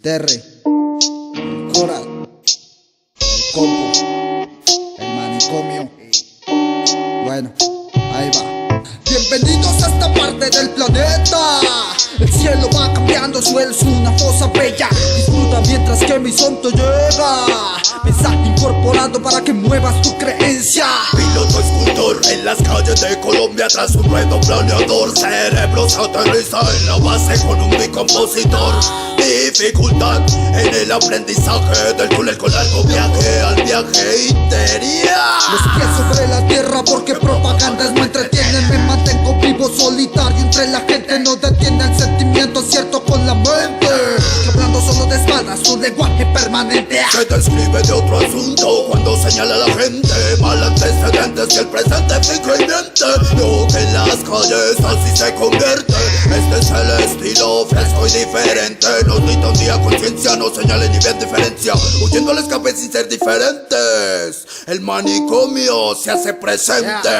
Terre, Coral, el Coco, el manicomio. Bueno, ahí va. Bienvenidos a esta parte del planeta. El cielo va cambiando, suelo es una fosa bella. Disfruta mientras que mi son te llega. Mensaje incorporado para que muevas tu creencia. Piloto escultor en las calles de Colombia tras un ruedo planeador. Cerebros aterriza en la base con un bicompositor. Dificultad en el aprendizaje del túnel con largo viaje al viaje interior. Los pies sobre la tierra porque propagandas no entretienen. Me mantengo vivo solitario entre la gente. No detiene el sentimiento cierto con la mente. Que hablando solo de espaldas, su lenguaje permanente. Se describe de otro asunto cuando señala a la gente mal antecedentes y el presente fijo y miente. Lo que en las calles así se convierte. Este es el estilo fresco y diferente. Nos grita un día conciencia, no señale ni bien diferencia. Huyendo al escape sin ser diferentes. El manicomio se hace presente.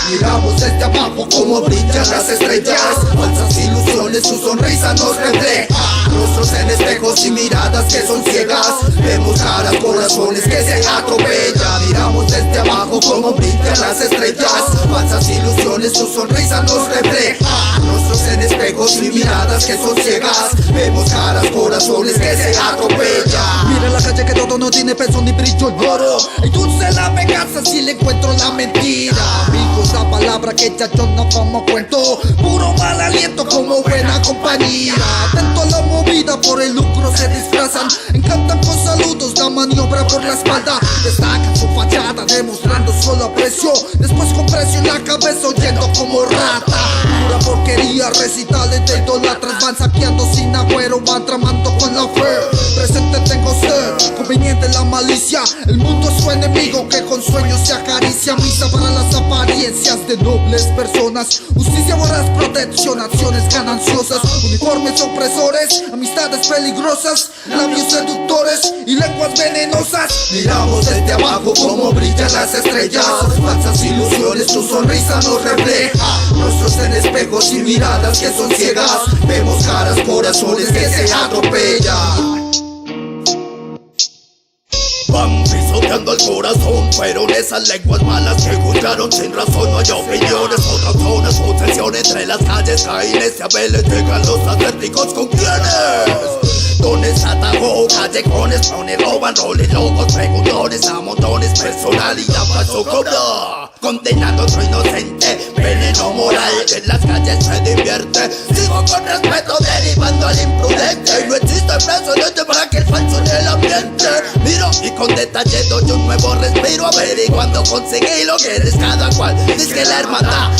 Miramos desde abajo como brillan las estrellas. Falsas ilusiones, su sonrisa nos refleja. Rostros en espejos y miradas que son ciegas. Vemos caras, corazones que se atropellan. Miramos desde abajo como brillan las estrellas. Falsas ilusiones, su sonrisa nos refleja. Rostros en espejos y miradas que son ciegas. Vemos caras, corazones que se atropellan. Mira la calle que todo no tiene peso ni brillo en oro. Y dulce la venganza si le encuentro la mentira. Amigos, la palabra que ya yo no como cuento. Puro mal aliento como buena compañía. Atento a la movida, por el lucro se disfrazan. Encantan con saludos, la maniobra por la espalda. Destacan su fachada demostrando solo aprecio. Después con precio en la cabeza oyendo como rata. Pura porquería, recitales de idolatras. Van saqueando sin agüero, van tramando con la fe. Presente tengo sed, conveniente la malicia. El mundo es su enemigo que con sueños se acaricia. Misa para las apariencias de nobles personas. Justicia voraz, protección, acciones gananciosas. Uniformes opresores, amistades peligrosas. Labios seductores y lenguas venenosas. Miramos desde abajo como brillan las estrellas. Falsas ilusiones, tu sonrisa nos refleja. Rostros en espejos y miradas que son ciegas. Vemos caras, corazones que se atropellan. Van pisoteando el corazón, pero en esas lenguas malas que juzgaron sin razón. No hay opiniones, otras zonas, sucesión entre las calles. Caínes y abeles llegan los atléticos con quienes. Dones, atajó, callejones, ponen, roban, roles, locos, preguntones, a montones, personalidad pasó cobra. Condenando a otro inocente, veneno moral que en las calles se divierte. Sigo con respeto derivando al imprudente. No existe precedente para que el falso en el ambiente. Miro y con detalle doy un nuevo respiro, averiguando conseguí lo que eres cada cual. Dice que la hermandad,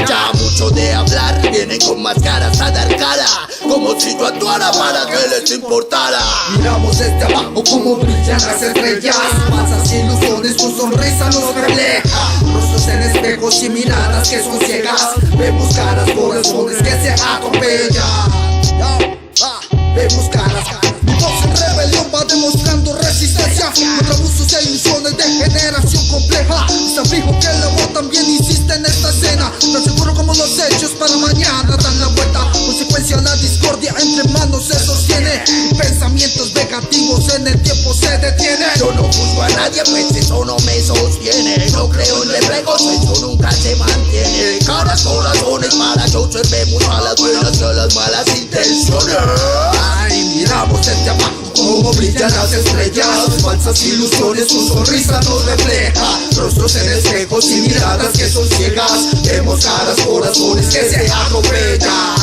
ya mucho de hablar. Vienen con máscaras a dar cara, como si yo actuara para que les importara. Miramos desde abajo como brillan las estrellas. Falsas ilusiones, tu sonrisa nos refleja. Rostros en espejos y miradas que son ciegas. Vemos caras, corazones que se atropellan. Vemos caras. Mi voz en rebelión va demostrando resistencia contra abusos e ilusiones de generación compleja. Está fijo que el amor también insiste en esta escena. Tan seguro como los hechos para mañana dan la vuelta. Consecuencia la discordia entre manos se sostiene. Pensamientos negativos en el tiempo se detienen. Yo no juzgo a nadie, pues eso no me sostiene. No creo en reflejos, eso nunca se mantiene. Caras, corazones, para que observemos a las buenas y a las malas intenciones. Ay, miramos desde abajo como brillan las estrellas. Falsas ilusiones, tu sonrisa nos refleja. Rostros en espejos y miradas que son ciegas. Vemos caras, corazones que se atropellan.